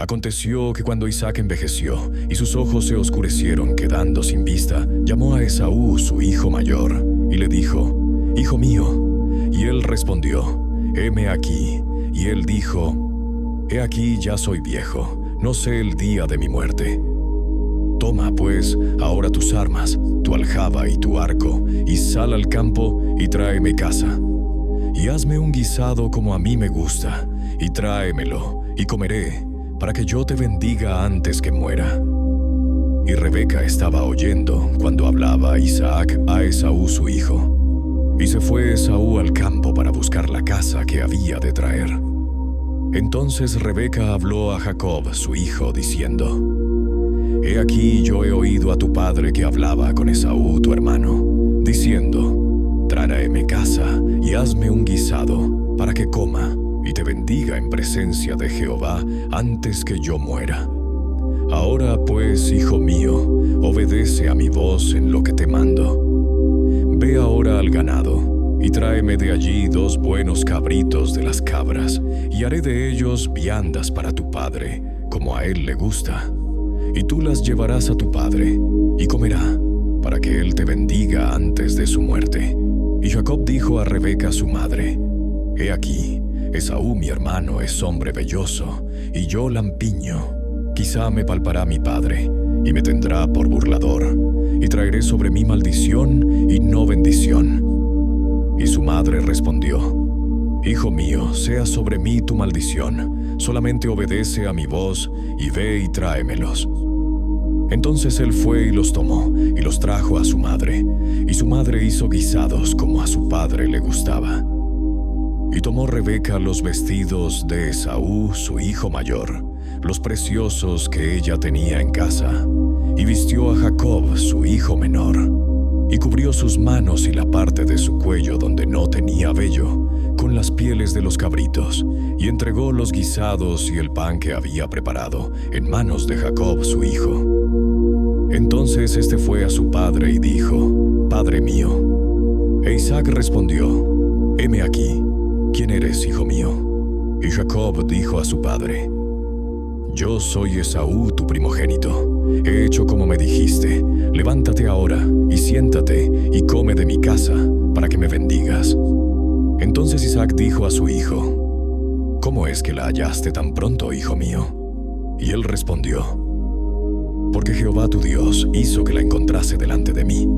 Aconteció que cuando Isaac envejeció y sus ojos se oscurecieron quedando sin vista, llamó a Esaú, su hijo mayor, y le dijo: «Hijo mío». Y él respondió: «Heme aquí». Y él dijo: «He aquí ya soy viejo, no sé el día de mi muerte. Toma, pues, ahora tus armas, tu aljaba y tu arco, y sal al campo y tráeme caza. Y hazme un guisado como a mí me gusta, y tráemelo, y comeré, para que yo te bendiga antes que muera». Y Rebeca estaba oyendo cuando hablaba Isaac a Esaú su hijo. Y se fue Esaú al campo para buscar la caza que había de traer. Entonces Rebeca habló a Jacob su hijo, diciendo: «He aquí yo he oído a tu padre que hablaba con Esaú tu hermano, diciendo: tráeme caza y hazme un guisado, para que coma y te bendiga en presencia de Jehová antes que yo muera. Ahora pues, hijo mío, obedece a mi voz en lo que te mando. Ve ahora al ganado, y tráeme de allí 2 buenos cabritos de las cabras, y haré de ellos viandas para tu padre, como a él le gusta. Y tú las llevarás a tu padre, y comerá, para que él te bendiga antes de su muerte». Y Jacob dijo a Rebeca su madre: «He aquí, Esaú mi hermano es hombre velloso, y yo lampiño. Quizá me palpará mi padre, y me tendrá por burlador, y traeré sobre mí maldición y no bendición». Y su madre respondió: «Hijo mío, sea sobre mí tu maldición, solamente obedece a mi voz, y ve y tráemelos». Entonces él fue y los tomó, y los trajo a su madre, y su madre hizo guisados como a su padre le gustaba. Y tomó Rebeca los vestidos de Esaú, su hijo mayor, los preciosos que ella tenía en casa, y vistió a Jacob, su hijo menor, y cubrió sus manos y la parte de su cuello donde no tenía vello, con las pieles de los cabritos, y entregó los guisados y el pan que había preparado en manos de Jacob, su hijo. Entonces este fue a su padre y dijo: «Padre mío». E Isaac respondió: «Heme aquí, ¿quién eres, hijo mío?». Y Jacob dijo a su padre: «Yo soy Esaú, tu primogénito. He hecho como me dijiste. Levántate ahora, y siéntate, y come de mi casa, para que me bendigas». Entonces Isaac dijo a su hijo: «¿Cómo es que la hallaste tan pronto, hijo mío?». Y él respondió: «Porque Jehová tu Dios hizo que la encontrase delante de mí».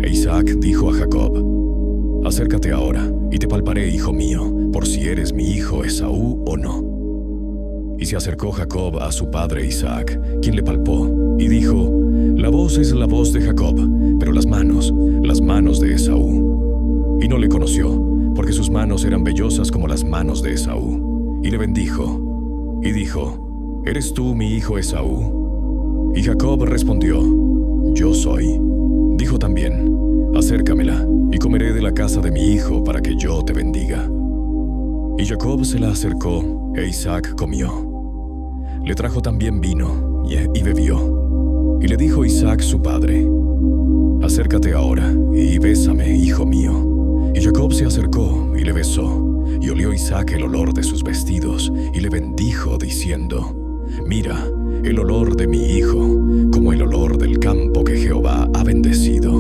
E Isaac dijo a Jacob: «Acércate ahora, y te palparé, hijo mío, por si eres mi hijo Esaú o no». Y se acercó Jacob a su padre Isaac, quien le palpó, y dijo: «La voz es la voz de Jacob, pero las manos de Esaú». Y no le conoció, porque sus manos eran vellosas como las manos de Esaú. Y le bendijo, y dijo: «¿Eres tú mi hijo Esaú?». Y Jacob respondió: «Yo soy». Dijo también: «Acércamela, y comeré de la casa de mi hijo para que yo te bendiga». Y Jacob se la acercó, e Isaac comió. Le trajo también vino, y bebió. Y le dijo Isaac su padre: «Acércate ahora, y bésame, hijo mío». Y Jacob se acercó, y le besó. Y olió Isaac el olor de sus vestidos, y le bendijo, diciendo: «Mira, el olor de mi hijo, como el olor del campo que Jehová ha bendecido.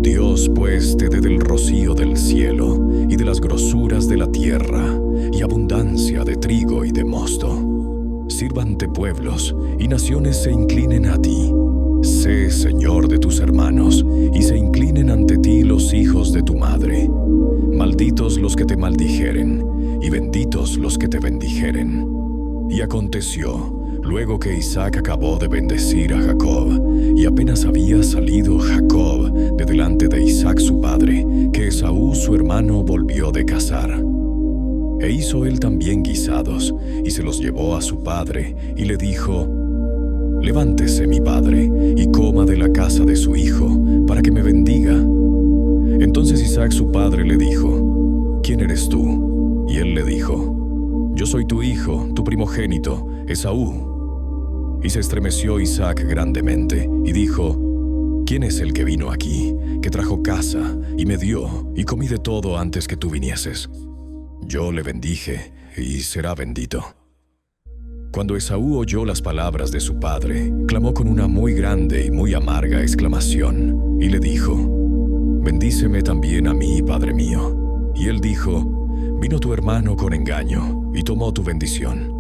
Dios pues te dé del rocío del cielo, y de las grosuras de la tierra, y abundancia de trigo y de mosto. Sírvante pueblos, y naciones se inclinen a ti. Sé Señor de tus hermanos, y se inclinen ante ti los hijos de tu madre. Malditos los que te maldijeren, y benditos los que te bendijeren». Y aconteció, luego que Isaac acabó de bendecir a Jacob, y apenas había salido Jacob de delante de Isaac su padre, que Esaú su hermano volvió de cazar. E hizo él también guisados, y se los llevó a su padre, y le dijo: «Levántese mi padre, y coma de la casa de su hijo, para que me bendiga». Entonces Isaac su padre le dijo: «¿Quién eres tú?». Y él le dijo: «Yo soy tu hijo, tu primogénito, Esaú». Y se estremeció Isaac grandemente, y dijo: «¿Quién es el que vino aquí, que trajo caza, y me dio, y comí de todo antes que tú vinieses? Yo le bendije, y será bendito». Cuando Esaú oyó las palabras de su padre, clamó con una muy grande y muy amarga exclamación, y le dijo: «Bendíceme también a mí, padre mío». Y él dijo: «Vino tu hermano con engaño, y tomó tu bendición».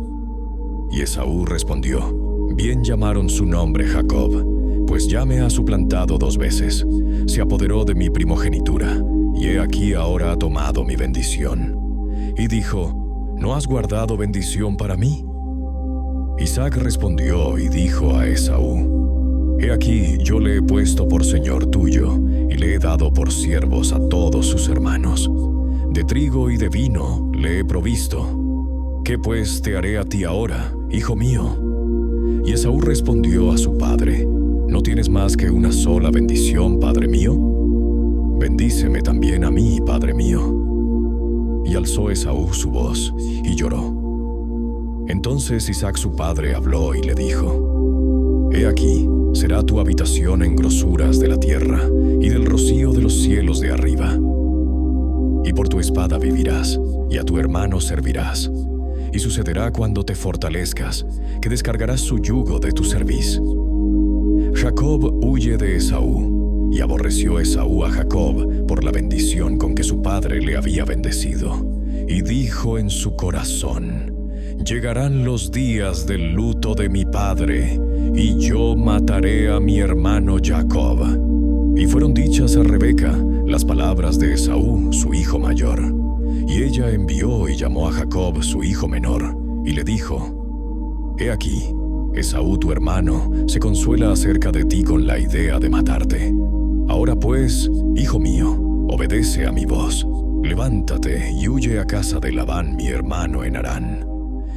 Y Esaú respondió: «Bien llamaron su nombre Jacob, pues ya me ha suplantado 2 veces. Se apoderó de mi primogenitura, y he aquí ahora ha tomado mi bendición». Y dijo: «¿No has guardado bendición para mí?». Isaac respondió y dijo a Esaú: «He aquí, yo le he puesto por señor tuyo, y le he dado por siervos a todos sus hermanos. De trigo y de vino le he provisto. ¿Qué pues te haré a ti ahora, hijo mío?». Y Esaú respondió a su padre: «¿No tienes más que una sola bendición, padre mío? Bendíceme también a mí, padre mío». Y alzó Esaú su voz y lloró. Entonces Isaac su padre habló y le dijo: «He aquí, será tu habitación en grosuras de la tierra y del rocío de los cielos de arriba. Y por tu espada vivirás, y a tu hermano servirás. Y sucederá cuando te fortalezcas, que descargarás su yugo de tu cerviz». Jacob huye de Esaú, y aborreció Esaú a Jacob por la bendición con que su padre le había bendecido. Y dijo en su corazón: «Llegarán los días del luto de mi padre, y yo mataré a mi hermano Jacob». Y fueron dichas a Rebeca las palabras de Esaú, su hijo mayor. Y ella envió y llamó a Jacob, su hijo menor, y le dijo: «He aquí, Esaú tu hermano se consuela acerca de ti con la idea de matarte. Ahora pues, hijo mío, obedece a mi voz. Levántate y huye a casa de Labán mi hermano en Harán,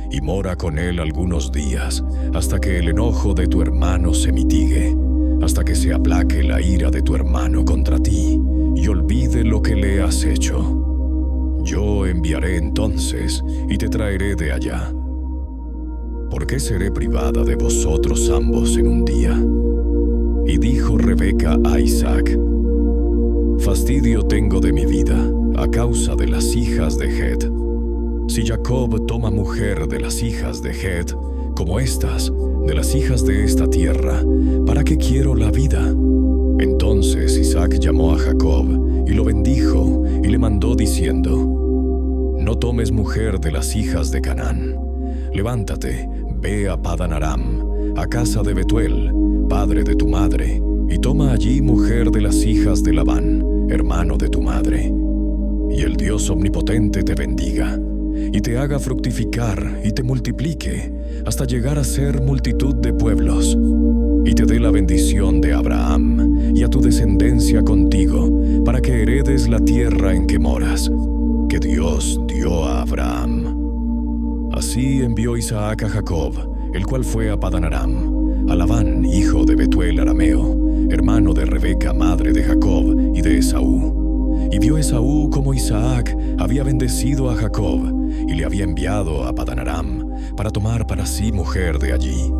y mora con él algunos días, hasta que el enojo de tu hermano se mitigue, hasta que se aplaque la ira de tu hermano contra ti, y olvide lo que le has hecho. Yo enviaré entonces, y te traeré de allá. ¿Por qué seré privada de vosotros ambos en un día?». Y dijo Rebeca a Isaac: «Fastidio tengo de mi vida a causa de las hijas de Het. Si Jacob toma mujer de las hijas de Het, como estas, de las hijas de esta tierra, ¿para qué quiero la vida?». Entonces Isaac llamó a Jacob, y lo bendijo, y le mandó diciendo: «No tomes mujer de las hijas de Canaán. Levántate, ve a Padan Aram, a casa de Betuel, padre de tu madre, y toma allí mujer de las hijas de Labán, hermano de tu madre. Y el Dios omnipotente te bendiga, y te haga fructificar, y te multiplique, hasta llegar a ser multitud de pueblos, y te dé la bendición de Abraham, y a tu descendencia contigo, para que heredes la tierra en que moras, que Dios dio a Abraham». Así envió Isaac a Jacob, el cual fue a Padan Aram, a Labán, hijo de Betuel arameo, hermano de Rebeca, madre de Jacob y de Esaú. Y vio Esaú como Isaac había bendecido a Jacob, y le había enviado a Padan Aram para tomar para sí mujer de allí,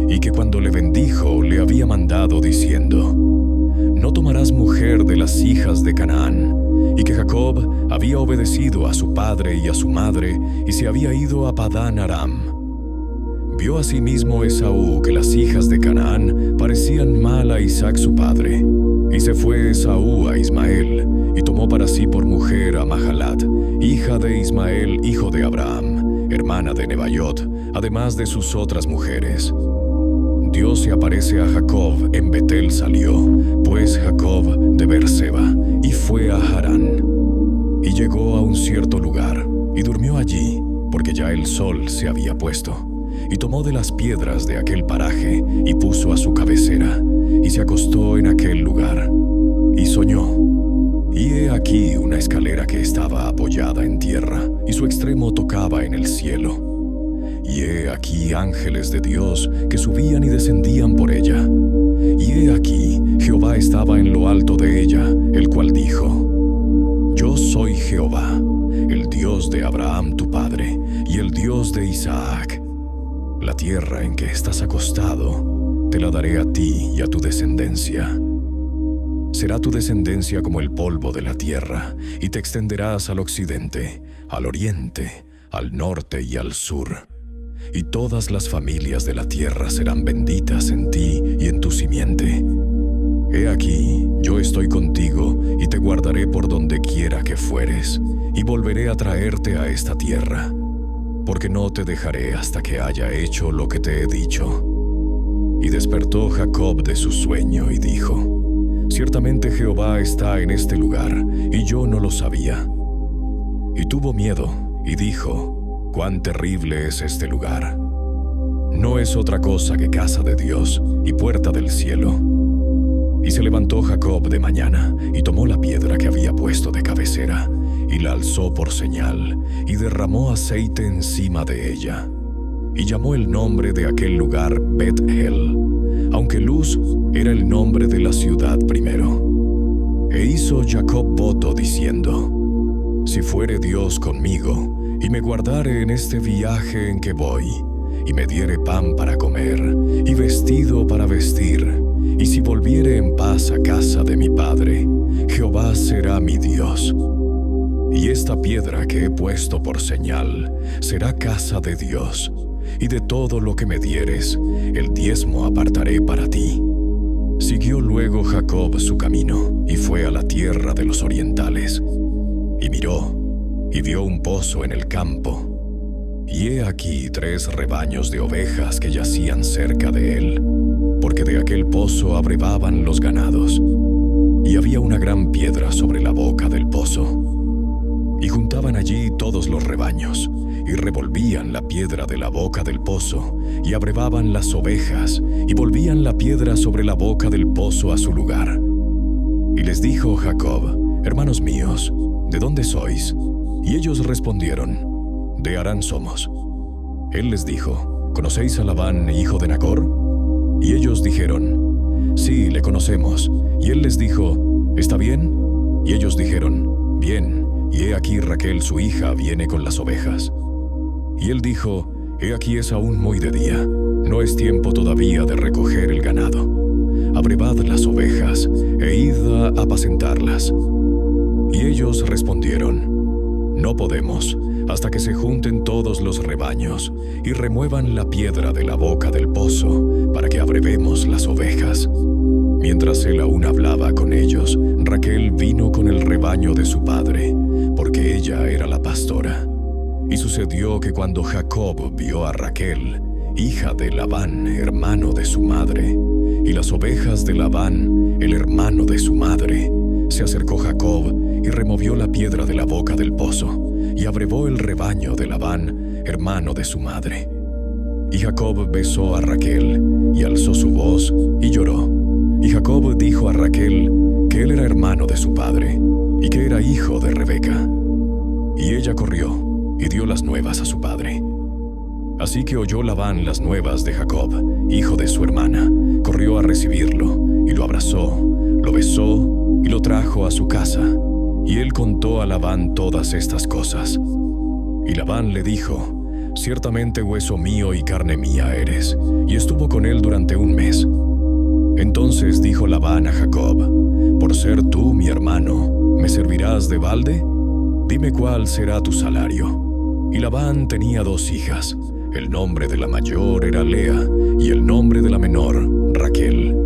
y que cuando le bendijo le había mandado diciendo: «No tomarás mujer de las hijas de Canaán», y que Jacob había obedecido a su padre y a su madre, y se había ido a Padán Aram. Vio asimismo Esaú que las hijas de Canaán parecían mal a Isaac su padre, y se fue Esaú a Ismael, y tomó para sí por mujer a Mahalat, hija de Ismael, hijo de Abraham, hermana de Nebaiot, además de sus otras mujeres. Dios se aparece a Jacob en Betel salió, pues Jacob de Beerseba, y fue a Harán. Y llegó a un cierto lugar, y durmió allí, porque ya el sol se había puesto. Y tomó de las piedras de aquel paraje, y puso a su cabecera, y se acostó en aquel lugar, y soñó. Y he aquí una escalera que estaba apoyada en tierra, y su extremo tocaba en el cielo. Y he aquí ángeles de Dios que subían y descendían por ella. Y he aquí Jehová estaba en lo alto de ella, el cual dijo: «Yo soy Jehová, el Dios de Abraham tu padre, y el Dios de Isaac. La tierra en que estás acostado, te la daré a ti y a tu descendencia. Será tu descendencia como el polvo de la tierra, y te extenderás al occidente, al oriente, al norte y al sur. y todas las familias de la tierra serán benditas en ti y en tu simiente. He aquí, yo estoy contigo y te guardaré por donde quiera que fueres, y volveré a traerte a esta tierra, porque no te dejaré hasta que haya hecho lo que te he dicho. Y despertó Jacob de su sueño y dijo: Ciertamente Jehová está en este lugar, y yo no lo sabía. Y tuvo miedo, y dijo: Cuán terrible es este lugar. No es otra cosa que casa de Dios y puerta del cielo. Y se levantó Jacob de mañana, y tomó la piedra que había puesto de cabecera, y la alzó por señal, y derramó aceite encima de ella. Y llamó el nombre de aquel lugar Bet-El, aunque Luz era el nombre de la ciudad primero. E hizo Jacob voto diciendo: Si fuere Dios conmigo, y me guardare en este viaje en que voy, y me diere pan para comer, y vestido para vestir, y si volviere en paz a casa de mi padre, Jehová será mi Dios. Y esta piedra que he puesto por señal será casa de Dios, y de todo lo que me dieres, el diezmo apartaré para ti. Siguió luego Jacob su camino, y fue a la tierra de los orientales. Y miró, y vio un pozo en el campo. Y he aquí 3 rebaños de ovejas que yacían cerca de él, porque de aquel pozo abrevaban los ganados. Y había una gran piedra sobre la boca del pozo. Y juntaban allí todos los rebaños, y revolvían la piedra de la boca del pozo, y abrevaban las ovejas, y volvían la piedra sobre la boca del pozo a su lugar. Y les dijo Jacob: Hermanos míos, ¿de dónde sois? Y ellos respondieron: De Harán somos. Él les dijo: ¿Conocéis a Labán, hijo de Nacor? Y ellos dijeron: Sí, le conocemos. Y él les dijo: ¿Está bien? Y ellos dijeron: Bien. Y he aquí Raquel su hija viene con las ovejas. Y él dijo: He aquí es aún muy de día, no es tiempo todavía de recoger el ganado. Abrevad las ovejas, e id a apacentarlas. Y ellos respondieron: No podemos, hasta que se junten todos los rebaños, y remuevan la piedra de la boca del pozo, para que abrevemos las ovejas. Mientras él aún hablaba con ellos, Raquel vino con el rebaño de su padre, porque ella era la pastora. Y sucedió que cuando Jacob vio a Raquel, hija de Labán, hermano de su madre, y las ovejas de Labán, el hermano de su madre, se acercó Jacob y removió la piedra de la boca del pozo, y abrevó el rebaño de Labán, hermano de su madre. Y Jacob besó a Raquel, y alzó su voz, y lloró. Y Jacob dijo a Raquel que él era hermano de su padre, y que era hijo de Rebeca. Y ella corrió, y dio las nuevas a su padre. Así que oyó Labán las nuevas de Jacob, hijo de su hermana, corrió a recibirlo, y lo abrazó, lo besó, y lo trajo a su casa. Y él contó a Labán todas estas cosas. Y Labán le dijo: Ciertamente hueso mío y carne mía eres. Y estuvo con él durante un mes. Entonces dijo Labán a Jacob: Por ser tú mi hermano, ¿me servirás de balde? Dime cuál será tu salario. Y Labán tenía 2 hijas. El nombre de la mayor era Lea, y el nombre de la menor, Raquel.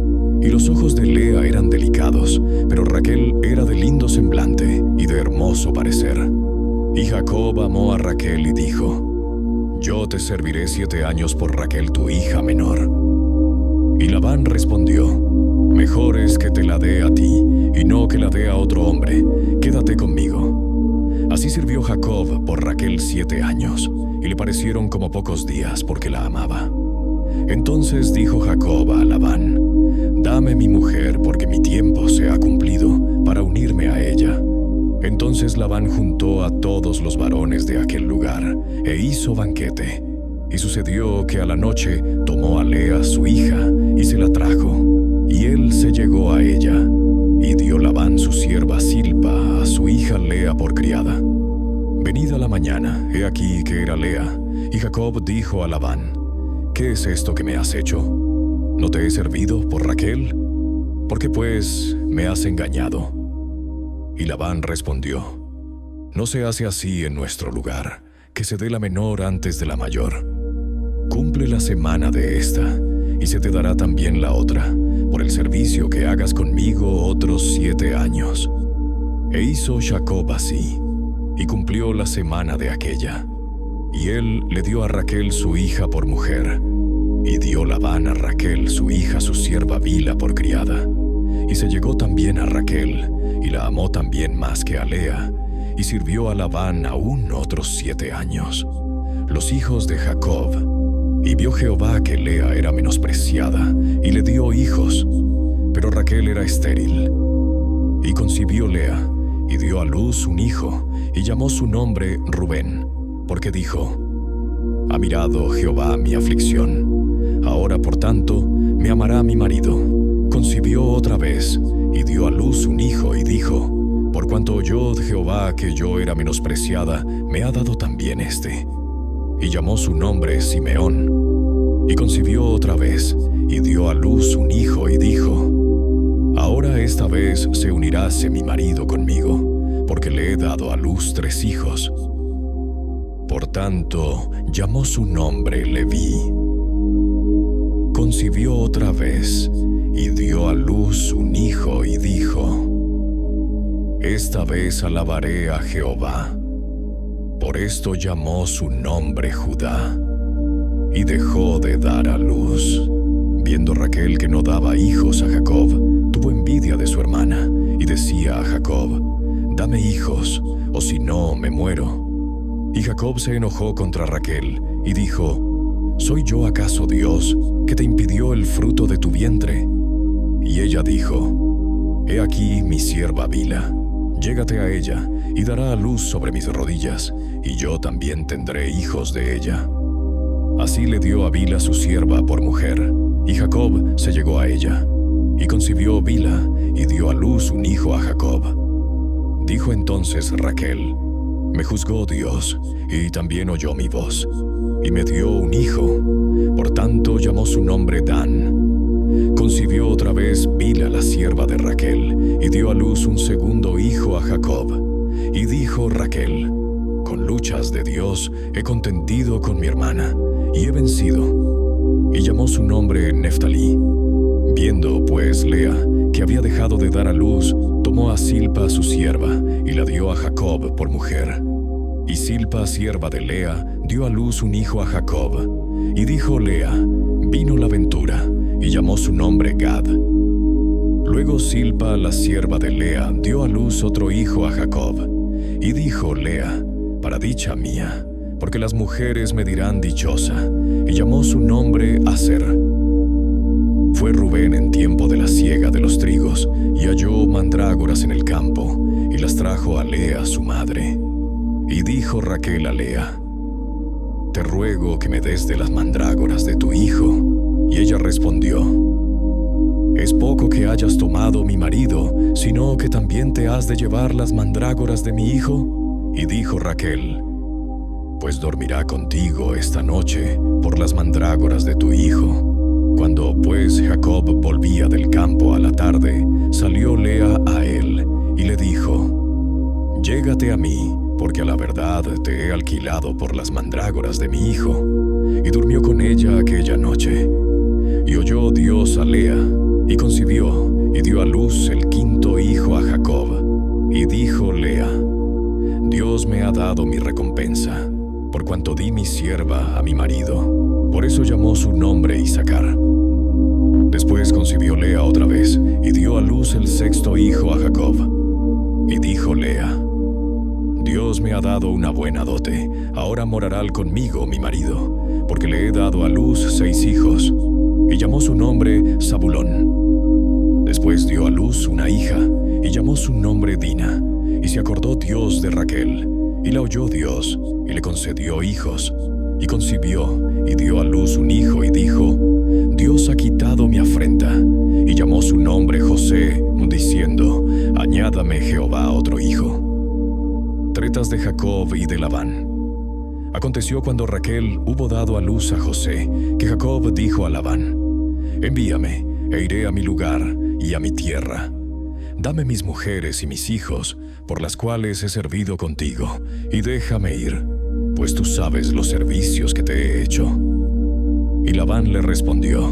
Y los ojos de Lea eran delicados, pero Raquel era de lindo semblante y de hermoso parecer. Y Jacob amó a Raquel y dijo: Yo te serviré 7 años por Raquel tu hija menor. Y Labán respondió: Mejor es que te la dé a ti, y no que la dé a otro hombre. Quédate conmigo. Así sirvió Jacob por Raquel 7 años, y le parecieron como pocos días porque la amaba. Entonces dijo Jacob a Labán: Dame mi mujer, porque mi tiempo se ha cumplido, para unirme a ella. Entonces Labán juntó a todos los varones de aquel lugar, e hizo banquete. Y sucedió que a la noche tomó a Lea su hija, y se la trajo, y él se llegó a ella, y dio Labán su sierva Silpa a su hija Lea por criada. Venida la mañana, he aquí que era Lea, y Jacob dijo a Labán: ¿Qué es esto que me has hecho? ¿No te he servido por Raquel? ¿Por qué pues me has engañado? Y Labán respondió: No se hace así en nuestro lugar, que se dé la menor antes de la mayor. cumple la semana de esta, y se te dará también la otra, por el servicio que hagas conmigo otros 7 años. E hizo Jacob así, y cumplió la semana de aquella. Y él le dio a Raquel su hija por mujer, y dio Labán a Raquel su hija su sierva Bilha por criada. Y se llegó también a Raquel, y la amó también más que a Lea, y sirvió a Labán aún otros 7 años. Los hijos de Jacob. Y vio Jehová que Lea era menospreciada, y le dio hijos, pero Raquel era estéril. Y concibió Lea, y dio a luz un hijo, y llamó su nombre Rubén, porque dijo: Ha mirado Jehová mi aflicción. Ahora, por tanto, me amará mi marido. Concibió otra vez, y dio a luz un hijo, y dijo: Por cuanto oyó Jehová que yo era menospreciada, me ha dado también este. Y llamó su nombre Simeón. Y concibió otra vez, y dio a luz un hijo, y dijo: Ahora esta vez se unirase mi marido conmigo, porque le he dado a luz 3 hijos. Por tanto, llamó su nombre Leví. Concibió otra vez, y dio a luz un hijo, y dijo: Esta vez alabaré a Jehová. Por esto llamó su nombre Judá, y dejó de dar a luz. Viendo Raquel que no daba hijos a Jacob, tuvo envidia de su hermana, y decía a Jacob: Dame hijos, o si no, me muero. Y Jacob se enojó contra Raquel, y dijo: ¿Soy yo acaso Dios, que te impidió el fruto de tu vientre? Y ella dijo: He aquí mi sierva Bilha. Llégate a ella, y dará a luz sobre mis rodillas, y yo también tendré hijos de ella. Así le dio a Bilha su sierva por mujer, y Jacob se llegó a ella. Y concibió Bilha, y dio a luz un hijo a Jacob. Dijo entonces Raquel: Me juzgó Dios, y también oyó mi voz, y me dio un hijo. Por tanto llamó su nombre Dan. Concibió otra vez Bilha la sierva de Raquel, y dio a luz un segundo hijo a Jacob. Y dijo Raquel: Con luchas de Dios he contendido con mi hermana, y he vencido. Y llamó su nombre Neftalí. Viendo pues Lea que había dejado de dar a luz, tomó a Silpa su sierva, y la dio a Jacob por mujer. Y Silpa, sierva de Lea, dio a luz un hijo a Jacob. Y dijo Lea: Vino la ventura, y llamó su nombre Gad. Luego Silpa, la sierva de Lea, dio a luz otro hijo a Jacob. Y dijo Lea: Para dicha mía, porque las mujeres me dirán dichosa. Y llamó su nombre Aser. Fue Rubén en tiempo de la siega de los trigos, y halló mandrágoras en el campo, y las trajo a Lea su madre. Y dijo Raquel a Lea: Te ruego que me des de las mandrágoras de tu hijo. Y ella respondió: Es poco que hayas tomado mi marido, sino que también te has de llevar las mandrágoras de mi hijo. Y dijo Raquel: Pues dormirá contigo esta noche por las mandrágoras de tu hijo. Cuando pues Jacob volvía del campo a la tarde, salió Lea a él, y le dijo: Llégate a mí, porque a la verdad te he alquilado por las mandrágoras de mi hijo. Y durmió con ella aquella noche. Y oyó Dios a Lea, y concibió, y dio a luz el 5º hijo a Jacob. Y dijo Lea: Dios me ha dado mi recompensa, por cuanto di mi sierva a mi marido. Por eso llamó su nombre Isacar. Después concibió Lea otra vez, y dio a luz el 6º hijo a Jacob. Y dijo Lea: Dios me ha dado una buena dote, ahora morará conmigo mi marido, porque le he dado a luz 6 hijos. Y llamó su nombre Zabulón. Después dio a luz una hija, y llamó su nombre Dina. Y se acordó Dios de Raquel, y la oyó Dios, y le concedió hijos. Y concibió, y dio a luz un hijo, y dijo: Dios ha quitado mi afrenta. Y llamó su nombre José, diciendo: Añádame Jehová otro hijo. Tretas de Jacob y de Labán. Aconteció cuando Raquel hubo dado a luz a José, que Jacob dijo a Labán: Envíame, e iré a mi lugar y a mi tierra. Dame mis mujeres y mis hijos, por las cuales he servido contigo, y déjame ir, pues tú sabes los servicios que te he hecho. Y Labán le respondió: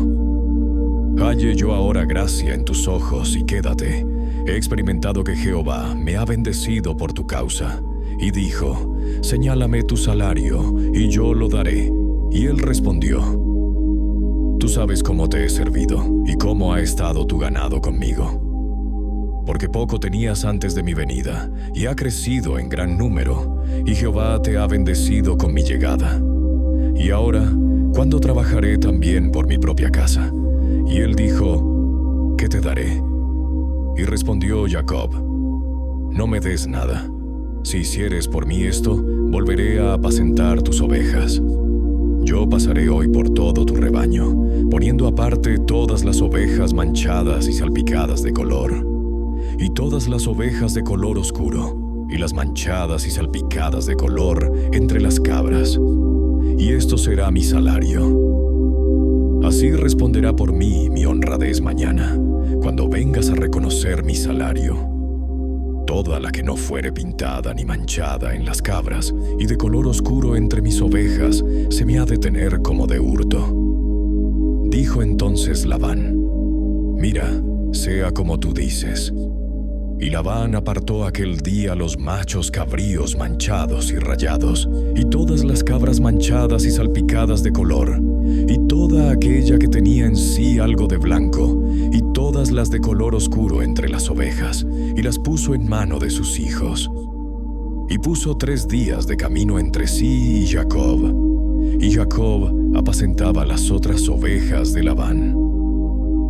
Halle yo ahora gracia en tus ojos y quédate. He experimentado que Jehová me ha bendecido por tu causa. Y dijo: Señálame tu salario, y yo lo daré. Y él respondió: Tú sabes cómo te he servido, y cómo ha estado tu ganado conmigo. Porque poco tenías antes de mi venida, y ha crecido en gran número, y Jehová te ha bendecido con mi llegada. Y ahora, ¿cuándo trabajaré también por mi propia casa? Y él dijo: ¿Qué te daré? Y respondió Jacob: No me des nada. Si hicieres por mí esto, volveré a apacentar tus ovejas. Yo pasaré hoy por todo tu rebaño, poniendo aparte todas las ovejas manchadas y salpicadas de color, y todas las ovejas de color oscuro, y las manchadas y salpicadas de color entre las cabras. Y esto será mi salario. Así responderá por mí mi honradez mañana, cuando vengas a reconocer mi salario. Toda la que no fuere pintada ni manchada en las cabras y de color oscuro entre mis ovejas se me ha de tener como de hurto. Dijo entonces Labán: Mira, sea como tú dices. Y Labán apartó aquel día los machos cabríos manchados y rayados, y todas las cabras manchadas y salpicadas de color, y toda aquella que tenía en sí algo de blanco, y todas las de color oscuro entre las ovejas, y las puso en mano de sus hijos. Y puso 3 días de camino entre sí y Jacob. Y Jacob apacentaba las otras ovejas de Labán.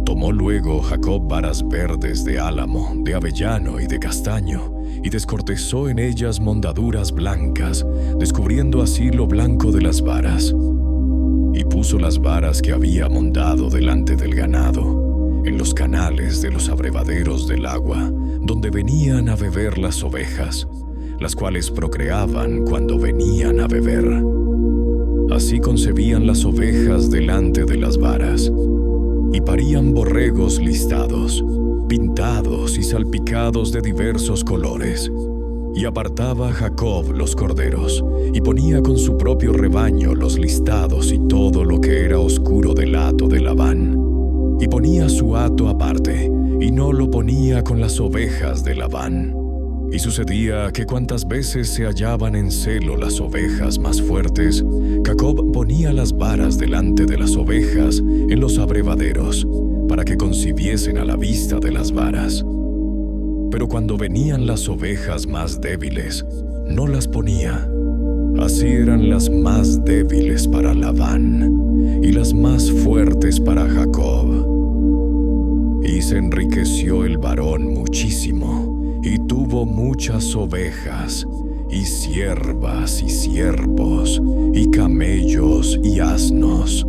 Tomó luego Jacob varas verdes de álamo, de avellano y de castaño, y descortezó en ellas mondaduras blancas, descubriendo así lo blanco de las varas. Y puso las varas que había mondado delante del ganado, en los canales de los abrevaderos del agua, donde venían a beber las ovejas, las cuales procreaban cuando venían a beber. Así concebían las ovejas delante de las varas, y parían borregos listados, pintados y salpicados de diversos colores. Y apartaba Jacob los corderos, y ponía con su propio rebaño los listados y todo lo que era oscuro del hato de Labán. Y ponía su hato aparte, y no lo ponía con las ovejas de Labán. Y sucedía que cuantas veces se hallaban en celo las ovejas más fuertes, Jacob ponía las varas delante de las ovejas en los abrevaderos, para que concibiesen a la vista de las varas. Pero cuando venían las ovejas más débiles, no las ponía. Así eran las más débiles para Labán, y las más fuertes para Jacob. Y se enriqueció el varón muchísimo, y tuvo muchas ovejas, y siervas y siervos, y camellos y asnos,